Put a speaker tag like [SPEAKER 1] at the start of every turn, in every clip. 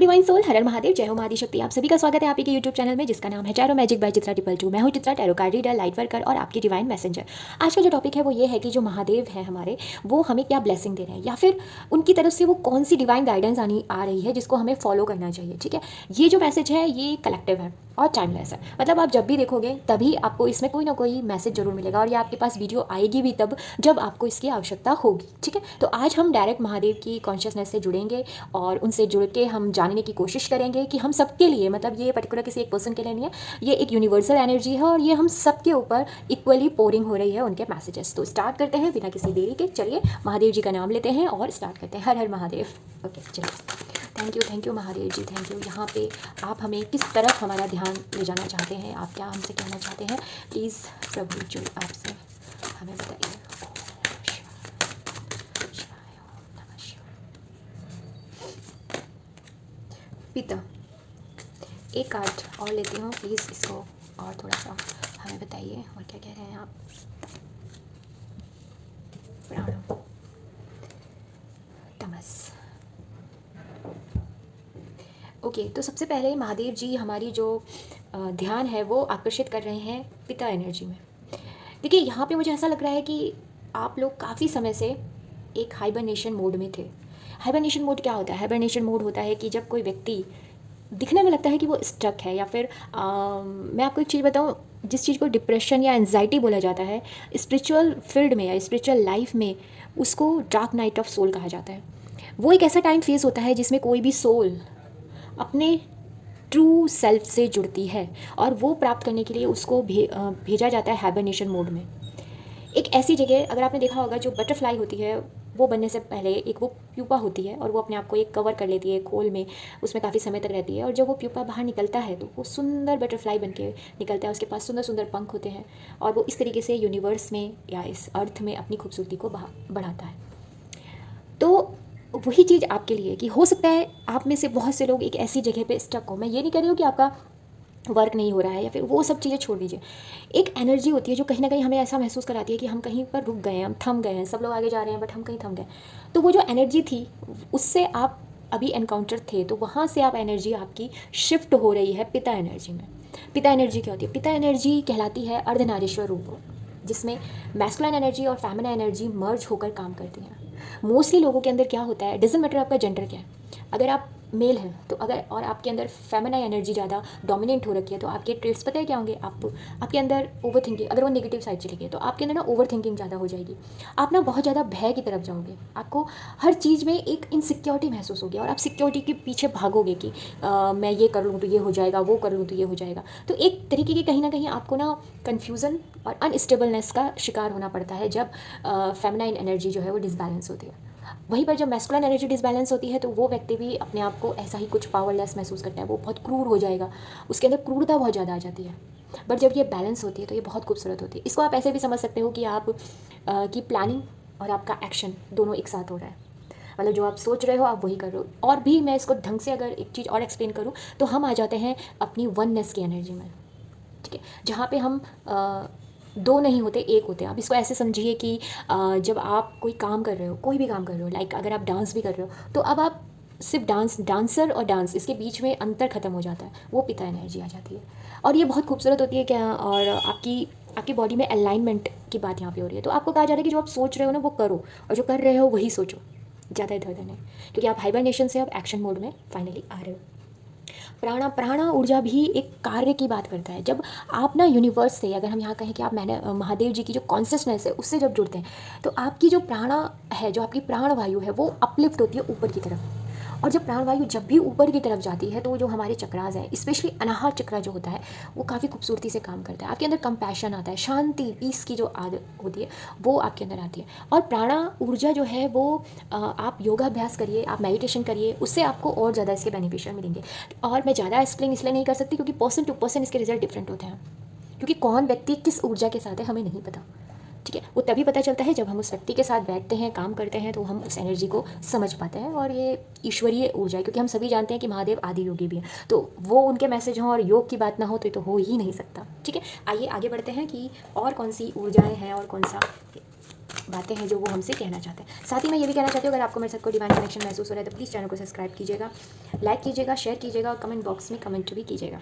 [SPEAKER 1] Divine soul, हर हर महादेव, जय हो महादी शक्ति। आप सभी का स्वागत है आप ही के यूट्यूब चैनल में जिसका नाम है टैरो मैजिक बाय चित्रा 222। मैं हूँ Chitra, tarot card reader, light worker और आपकी डिवाइन मैसेंजर। आज का जो टॉपिक है वो ये है कि जो महादेव है हमारे, वो हमें क्या ब्लेसिंग दे रहे हैं या फिर उनकी तरफ से वो कौन सी डिवाइन गाइडेंस आ रही है जिसको हमें फॉलो करना चाहिए। ठीक है, ये जो मैसेज है ये कलेक्टिव है और टाइमलेस है। मतलब आप जब भी देखोगे तभी आपको इसमें कोई ना कोई मैसेज जरूर मिलेगा और ये आपके पास वीडियो आएगी भी तब जब आपको इसकी आवश्यकता होगी। ठीक है, तो आज हम डायरेक्ट महादेव की कॉन्शियसनेस से जुड़ेंगे और उनसे जुड़ के हम जानने की कोशिश करेंगे कि हम सबके लिए, मतलब ये पर्टिकुलर किसी एक पर्सन के लिए नहीं है, ये एक यूनिवर्सल एनर्जी है और ये हम सबके ऊपर इक्वली पोरिंग हो रही है उनके मैसेजेस। तो स्टार्ट करते हैं बिना किसी देरी के। चलिए महादेव जी का नाम लेते हैं और स्टार्ट करते हैं। हर हर महादेव। ओके चलिए, thank you Mahadev ji, thank you. यहाँ पे आप हमें किस तरफ हमारा ध्यान ले जाना चाहते हैं, आप क्या हमसे कहना चाहते हैं, प्लीज़ प्रभु जो आपसे हमें बताइए। पिता, एक कार्ड और लेती हूँ प्लीज़, इसको और थोड़ा सा हमें बताइए और क्या कह रहे हैं आप। प्राणो, तमस। ओके, तो सबसे पहले महादेव जी हमारी जो ध्यान है वो आकर्षित कर रहे हैं पिता एनर्जी में। देखिए यहाँ पे मुझे ऐसा लग रहा है कि आप लोग काफ़ी समय से एक हाइबरनेशन मोड में थे। हाइबरनेशन मोड क्या होता है? हाइबरनेशन मोड होता है कि जब कोई व्यक्ति दिखने में लगता है कि वो स्ट्रक है, या फिर मैं आपको एक चीज़ बताऊँ, जिस चीज़ को डिप्रेशन या एंजाइटी बोला जाता है, स्पिरिचुअल फील्ड में या स्पिरिचुअल लाइफ में उसको डार्क नाइट ऑफ सोल कहा जाता है। वो एक ऐसा टाइम फेस होता है जिसमें कोई भी सोल अपने ट्रू सेल्फ से जुड़ती है और वो प्राप्त करने के लिए उसको भेजा जाता है हाइबरनेशन मोड में। एक ऐसी जगह, अगर आपने देखा होगा, जो बटरफ्लाई होती है वो बनने से पहले एक वो प्यूपा होती है और वो अपने आप को एक कवर कर लेती है खोल में, उसमें काफ़ी समय तक रहती है और जब वो प्यूपा बाहर निकलता है तो वो सुंदर बटरफ्लाई बन के निकलता है। उसके पास सुंदर सुंदर पंख होते हैं और वो इस तरीके से यूनिवर्स में या इस अर्थ में अपनी खूबसूरती को बढ़ाता है। तो वही चीज़ आपके लिए कि हो सकता है आप में से बहुत से लोग एक ऐसी जगह पे स्टक हो। मैं ये नहीं कह रही हूँ कि आपका वर्क नहीं हो रहा है या फिर वो सब चीज़ें छोड़ दीजिए। एक एनर्जी होती है जो कहीं ना कहीं हमें ऐसा महसूस कराती है कि हम कहीं पर रुक गए हैं, हम थम गए हैं। सब लोग आगे जा रहे हैं बट हम कहीं थम गए। तो वो जो एनर्जी थी उससे आप अभी एनकाउंटर थे, तो वहाँ से आप एनर्जी आपकी शिफ्ट हो रही है पिता एनर्जी में। पिता एनर्जी क्या होती है? पिता एनर्जी कहलाती है अर्धनारीश्वर रूप, जिसमें मैस्कुलाइन एनर्जी और फेमिनिन एनर्जी मर्ज होकर काम करती हैं। मोस्टली लोगों के अंदर क्या होता है, डजंट मैटर आपका जेंडर क्या है, अगर आप मेल हैं तो अगर और आपके अंदर फेमिनिन एनर्जी ज़्यादा डोमिनेट हो रखी है तो आपके ट्रेड्स पता है क्या होंगे? आपके अंदर ओवर थिंकिंग, अगर वो नेगेटिव साइड चली गई तो आपके अंदर ना ओवर थिंकिंग ज़्यादा हो जाएगी। आप ना बहुत ज़्यादा भय की तरफ जाओगे, आपको हर चीज़ में एक इनसिक्योरिटी महसूस होगी और आप सिक्योरिटी के पीछे भागोगे कि मैं ये कर लूँ तो ये हो जाएगा, वो कर लूँ तो ये हो जाएगा। तो एक तरीके की कहीं ना कहीं आपको ना कन्फ्यूज़न और अनस्टेबलनेस का शिकार होना पड़ता है जब फेमिनाइन एनर्जी जो है वो डिसबैलेंस होती है। वहीं पर जब मैस्कुलिन एनर्जी डिसबैलेंस होती है तो वो व्यक्ति भी अपने आप को ऐसा ही कुछ पावरलेस महसूस करता है, वो बहुत क्रूर हो जाएगा, उसके अंदर क्रूरता बहुत ज़्यादा आ जाती है। बट जब ये बैलेंस होती है तो ये बहुत खूबसूरत होती है। इसको आप ऐसे भी समझ सकते हो कि आप की प्लानिंग और आपका एक्शन दोनों एक साथ हो रहा है। मतलब जो आप सोच रहे हो आप वही कर रहे हो। और भी मैं इसको ढंग से अगर एक चीज़ और एक्सप्लेन करूँ तो हम आ जाते हैं अपनी वननेस की एनर्जी में। ठीक है, जहाँ पे हम दो नहीं होते, एक होते हैं। आप इसको ऐसे समझिए कि जब आप कोई काम कर रहे हो, कोई भी काम कर रहे हो, लाइक अगर आप डांस भी कर रहे हो तो अब आप सिर्फ डांसर और डांस, इसके बीच में अंतर खत्म हो जाता है, वो पिता एनर्जी आ जाती है और ये बहुत खूबसूरत होती है क्या। और आपकी बॉडी में अलाइनमेंट की बात यहाँ पे हो रही है। तो आपको कहा जा रहा है कि जो आप सोच रहे हो ना वो करो और जो कर रहे हो वही सोचो, ज़्यादा इधर उधर नहीं, क्योंकि आप हाइबरनेशन से अब एक्शन मोड में फाइनली आ रहे हो। प्राणा ऊर्जा भी एक कार्य की बात करता है। जब आप ना यूनिवर्स से, अगर हम यहाँ कहें कि आप मैंने महादेव जी की जो कॉन्शियसनेस है उससे जब जुड़ते हैं तो आपकी जो प्राणा है, जो आपकी प्राण वायु है, वो अपलिफ्ट होती है ऊपर की तरफ। और जब प्राणवायु जब भी ऊपर की तरफ जाती है तो जो हमारे चक्रास हैं, स्पेशली अनाहत चक्र जो होता है, वो काफ़ी खूबसूरती से काम करता है। आपके अंदर कंपैशन आता है, शांति, पीस की जो आदत होती है वो आपके अंदर आती है। और प्राणा ऊर्जा जो है वो आप योगाभ्यास करिए, आप मेडिटेशन करिए, उससे आपको और ज़्यादा इसके बेनिफिशियल मिलेंगे। और मैं ज़्यादा एक्सप्लेन इसलिए नहीं कर सकती क्योंकि पर्सन टू पर्सन इसके रिजल्ट डिफरेंट होते हैं, क्योंकि कौन व्यक्ति किस ऊर्जा के साथ है हमें नहीं पता। ठीक है, वो तभी पता चलता है जब हम उस व्यक्ति के साथ बैठते हैं, काम करते हैं, तो हम उस एनर्जी को समझ पाते हैं। और ये ईश्वरीय ऊर्जा है, क्योंकि हम सभी जानते हैं कि महादेव आदि योगी भी हैं, तो वो उनके मैसेज हों और योग की बात ना हो तो ये तो हो ही नहीं सकता। ठीक है, आइए आगे बढ़ते हैं कि और कौन सी ऊर्जाएं हैं और कौन सा बातें हैं जो वो हमसे कहना चाहते हैं। साथ ही मैं ये भी कहना चाहती हूँ, अगर आपको मेरे साथ कोई डिवाइन कनेक्शन महसूस हो रहा है तो प्लीज़ चैनल को सब्सक्राइब कीजिएगा, लाइक कीजिएगा, शेयर कीजिएगा और कमेंट बॉक्स में कमेंट भी कीजिएगा।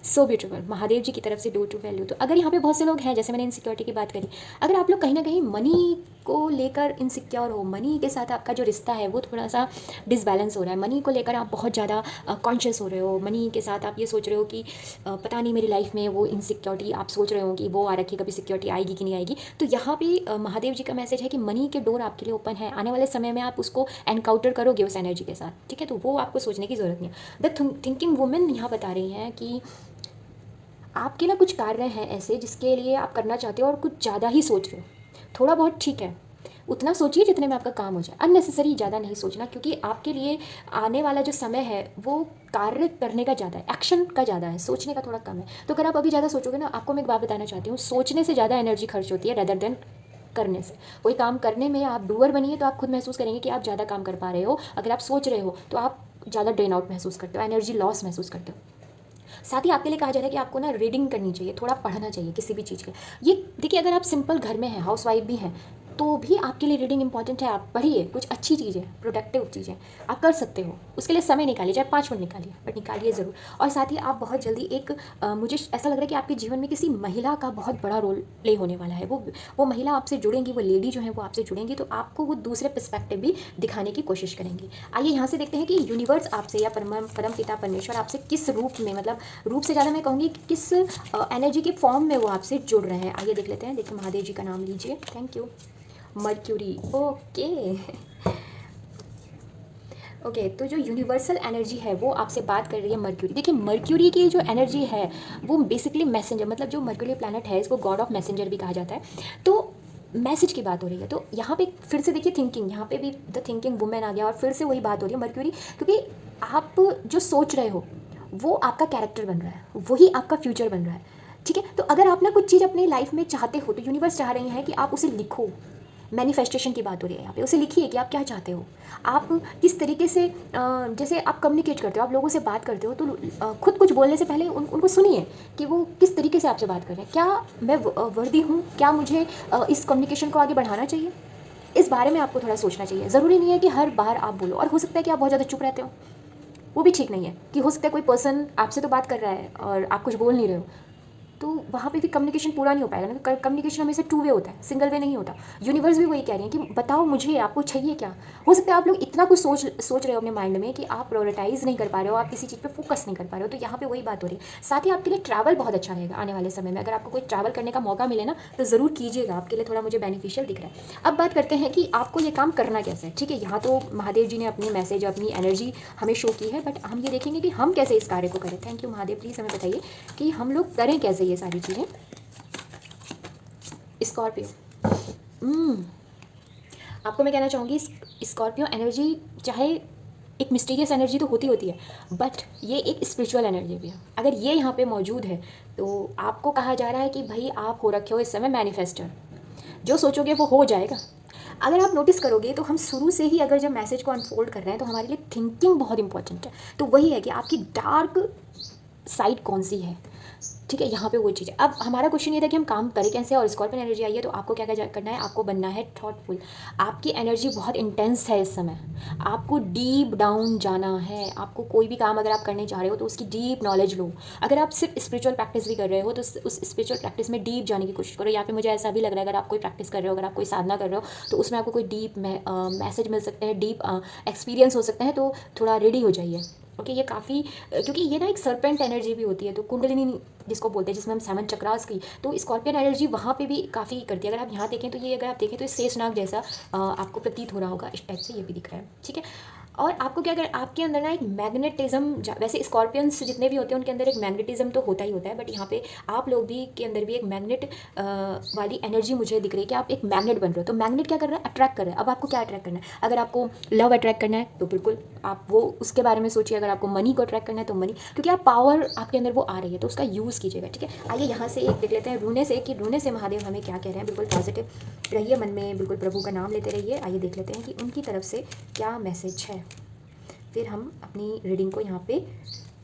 [SPEAKER 1] सो ब्यूटीफुल, महादेव जी की तरफ से डोर टू वैल्यू। तो अगर यहाँ पे बहुत से लोग हैं, जैसे मैंने इनसिक्योरिटी की बात करी, अगर आप लोग कहीं ना कहीं मनी को लेकर इनसिक्योर हो, मनी के साथ आपका जो रिश्ता है वो थोड़ा सा डिसबैलेंस हो रहा है, मनी को लेकर आप बहुत ज़्यादा कॉन्शियस हो रहे हो, मनी के साथ आप ये सोच रहे हो कि पता नहीं मेरी लाइफ में वो इनसिक्योरिटी, आप सोच रहे हो कि वो आ रखी, कभी सिक्योरिटी आएगी कि नहीं आएगी, तो यहाँ पे महादेव जी का मैसेज है कि मनी के डोर आपके लिए ओपन है। आने वाले समय में आप उसको एनकाउंटर करोगे उस एनर्जी के साथ, ठीक है। तो वो आपको सोचने की ज़रूरत नहीं है। द थिंकिंग वुमेन यहाँ बता रही हैं कि आपके ना कुछ कार्य हैं ऐसे जिसके लिए आप करना चाहते हो और कुछ ज़्यादा ही सोच रहे हो। थोड़ा बहुत ठीक है, उतना सोचिए जितने में आपका काम हो जाए, अननेसेसरी ज़्यादा नहीं सोचना, क्योंकि आपके लिए आने वाला जो समय है वो कार्य करने का ज़्यादा है, एक्शन का ज़्यादा है, सोचने का थोड़ा कम है। तो अगर आप अभी ज़्यादा सोचोगे ना, आपको मैं एक बात बताना चाहती हूँ, सोचने से ज़्यादा एनर्जी खर्च होती है रेदर देन करने से। कोई काम करने में आप डूअर बनिए तो आप खुद महसूस करेंगे कि आप ज़्यादा काम कर पा रहे हो। अगर आप सोच रहे हो तो आप ज़्यादा ड्रेन आउट महसूस करते हो, एनर्जी लॉस महसूस करते हो। साथ ही आपके लिए कहा जा रहा है कि आपको ना रीडिंग करनी चाहिए, थोड़ा पढ़ना चाहिए किसी भी चीज़ के। ये देखिए, अगर आप सिंपल घर में हैं, हाउस वाइफ भी हैं, तो भी आपके लिए रीडिंग इंपॉर्टेंट है। आप पढ़िए, कुछ अच्छी चीज़ें, प्रोडक्टिव चीज़ें आप कर सकते हो, उसके लिए समय निकालिए, चाहे 5 मिनट निकालिए, बट निकालिए ज़रूर। और साथ ही आप बहुत जल्दी एक मुझे ऐसा लग रहा है कि आपके जीवन में किसी महिला का बहुत बड़ा रोल प्ले होने वाला है। वो महिला आपसे जुड़ेंगी, वो लेडी जो है वो आपसे जुड़ेंगी, तो आपको वो दूसरे पर्सपेक्टिव भी दिखाने की कोशिश करेंगी। आइए यहाँ से देखते हैं कि यूनिवर्स आपसे या परम पिता परमेश्वर आपसे किस रूप में, मतलब रूप से ज़्यादा मैं कहूँगी किस एनर्जी के फॉर्म में वो आपसे जुड़ रहे हैं। आइए देख लेते हैं। देखिए, महादेव जी का नाम लीजिए। Thank you. Mercury, okay okay. तो जो यूनिवर्सल एनर्जी है वो आपसे बात कर रही है मर्क्यूरी। देखिए, मर्क्यूरी की जो एनर्जी है वो बेसिकली मैसेंजर, मतलब जो मर्क्यूरी प्लैनेट है इसको गॉड ऑफ मैसेंजर भी कहा जाता है। तो मैसेज की बात हो रही है, तो यहाँ पे फिर से देखिए थिंकिंग, यहाँ पे भी द थिंकिंग वुमेन आ गया और फिर से वही बात हो रही है मर्क्यूरी, क्योंकि आप जो सोच रहे हो वो आपका कैरेक्टर बन रहा है, वही आपका फ्यूचर बन रहा है, ठीक है। तो अगर आप ना कुछ चीज़ अपनी लाइफ में चाहते हो तो यूनिवर्स चाह रही है कि आप उसे लिखो। मैनिफेस्टेशन की बात हो रही है यहाँ पे, उसे लिखिए कि आप क्या चाहते हो, आप किस तरीके से जैसे आप कम्युनिकेट करते हो, आप लोगों से बात करते हो, तो खुद कुछ बोलने से पहले उनको सुनिए कि वो किस तरीके से आपसे बात कर रहे हैं। क्या मैं वर्दी हूँ, क्या मुझे इस कम्युनिकेशन को आगे बढ़ाना चाहिए, इस बारे में आपको थोड़ा सोचना चाहिए। ज़रूरी नहीं है कि हर बार आप बोलो, और हो सकता है कि आप बहुत ज़्यादा चुप रहते हो, वो भी ठीक नहीं है। कि हो सकता है कोई पर्सन आपसे तो बात कर रहा है और आप कुछ बोल नहीं रहे हो, तो वहाँ पे भी कम्युनिकेशन पूरा नहीं हो पाएगा ना। कम्युनिकेशन हमेशा 2 वे होता है, सिंगल वे नहीं होता। यूनिवर्स भी वही कह रही है कि बताओ मुझे आपको चाहिए क्या। हो सकता है आप लोग इतना कुछ सोच रहे हो अपने माइंड में कि आप प्रायोरिटाइज नहीं कर पा रहे हो, आप किसी चीज़ पे फोकस नहीं कर पा रहे हो, तो यहाँ पे वही बात हो रही है। साथ ही आपके लिए ट्रैवल बहुत अच्छा रहेगा आने वाले समय में। अगर आपको कोई ट्रैवल करने का मौका मिले ना तो ज़रूर कीजिएगा, आपके लिए थोड़ा मुझे बेनिफिशियल दिख रहा है। अब बात करते हैं कि आपको ये काम करना कैसे है, ठीक है। यहाँ तो महादेव जी ने अपनी मैसेज, अपनी एनर्जी हमें शो की है, बट हम ये देखेंगे कि हम कैसे इस कार्य को करें। थैंक यू महादेव, प्लीज़ हमें बताइए कि हम लोग करें कैसे ये सारी चीज़ें। स्कॉर्पियो, आपको मैं कहना चाहूँगी स्कॉर्पियो एनर्जी चाहे एक मिस्टीरियस एनर्जी तो होती है, बट ये एक स्पिरिचुअल एनर्जी भी है। अगर ये यहाँ पे मौजूद है तो आपको कहा जा रहा है कि भाई आप हो रखे हो इस समय मैनिफेस्टर, जो सोचोगे वो हो जाएगा। अगर आप नोटिस करोगे तो हम शुरू से ही अगर जब मैसेज को अनफोल्ड कर रहे हैं तो हमारे लिए थिंकिंग बहुत इंपॉर्टेंट है। तो वही है कि आपकी डार्क साइड कौन सी है, ठीक है। यहाँ पे वो चीज़ है। अब हमारा क्वेश्चन ये था कि हम काम करें कैसे, और स्कॉर्पियन एनर्जी आई है तो आपको क्या क्या करना है, आपको बनना है थॉटफुल। आपकी एनर्जी बहुत इंटेंस है इस समय, आपको डीप डाउन जाना है। आपको कोई भी काम अगर आप करने जा रहे हो तो उसकी डीप नॉलेज लो। अगर आप सिर्फ स्पिरिचुअल प्रैक्टिस भी कर रहे हो तो उस स्पिरिचुअल प्रैक्टिस में डीप जाने की कोशिश करो। या फिर मुझे ऐसा भी लग रहा है अगर आप कोई प्रैक्टिस कर रहे हो, अगर आप कोई साधना कर रहे हो तो उसमें आपको कोई डीप मैसेज मिल सकते हैं, डीप एक्सपीरियंस हो सकते हैं, तो थोड़ा रेडी हो जाइए। ओके, ये काफ़ी, क्योंकि ये ना एक सर्पेंट एनर्जी भी होती है, तो कुंडलिनी जिसको बोलते हैं, जिसमें हम 7 चक्रास की, तो स्कॉर्पियन एनर्जी वहाँ पे भी काफ़ी करती है। अगर आप यहाँ देखें तो ये, अगर आप देखें तो शेषनाग जैसा आपको प्रतीत हो रहा होगा, इस टाइप से ये भी दिख रहा है, ठीक है। और आपको क्या कर, आपके अंदर ना एक मैग्नेटिज्म, वैसे स्कॉर्पियंस जितने भी होते हैं उनके अंदर एक मैग्नेटिज्म तो होता ही होता है, बट यहाँ पे आप लोग भी के अंदर भी एक मैग्नेट वाली एनर्जी मुझे दिख रही है कि आप एक मैग्नेट बन रहे हो। तो मैग्नेट क्या कर रहा है, अट्रैक्ट कर रहा है। अब आपको क्या अट्रैक्ट करना है, अगर आपको लव अट्रैक्ट करना है तो बिल्कुल आप वो उसके बारे में सोचिए। अगर आपको मनी को अट्रैक्ट करना है तो मनी, क्योंकि आप पावर आपके अंदर वो आ रही है तो उसका यूज़ कीजिएगा, ठीक है। आइए यहाँ से एक देख लेते हैं रूने से, कि रूने से महादेव हमें क्या कह रहे हैं। बिल्कुल पॉजिटिव रहिए, मन में बिल्कुल प्रभु का नाम लेते रहिए। आइए देख लेते हैं कि उनकी तरफ से क्या मैसेज है, फिर हम अपनी रीडिंग को यहाँ पे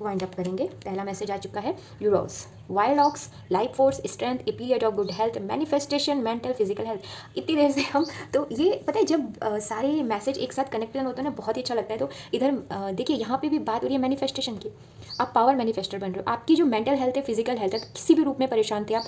[SPEAKER 1] वाइंड अप करेंगे। पहला मैसेज आ चुका है Uruz, wild ox, life force, strength, a period of good health, manifestation, mental, physical health. इतनी देर से हम तो ये पता है जब सारे मैसेज एक साथ कनेक्टेड होते हैं ना, बहुत ही अच्छा लगता है। तो इधर देखिए यहाँ पे भी बात हो रही है मैनिफेस्टेशन की। आप पावर मैनिफेस्टर बन रहे हो। आपकी जो मेंटल हेल्थ है, फिजिकल हेल्थ है, किसी भी रूप में परेशान थे आप,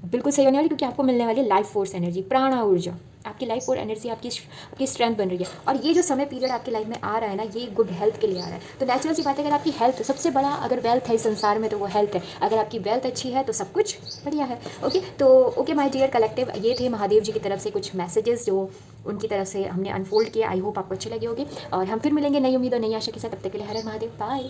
[SPEAKER 1] बिल्कुल सही होने वाली, क्योंकि आपको मिलने वाली लाइफ फोर्स एनर्जी, प्राणा ऊर्जा, आपकी लाइफ फोर्स एनर्जी आपकी स्ट्रेंथ बन रही है। और ये जो समय पीरियड आपकी लाइफ में आ रहा है ना, ये गुड हेल्थ के लिए आ रहा है। तो नेचुरल सी बात है, अगर आपकी हेल्थ सबसे बड़ा अगर वेल्थ है इस संसार में तो वो हेल्थ है। अगर आपकी वेल्थ अच्छी है तो सब कुछ बढ़िया है। ओके, तो ओके माय डियर कलेक्टिव, ये थे महादेव जी की तरफ से कुछ मैसेजेस जो उनकी तरफ से हमने अनफोल्ड किया। आई होप आपको अच्छे लगे होंगे, और हम फिर मिलेंगे नई उम्मीद और नई आशा के साथ। तब तक के लिए हर हर महादेव, बाय।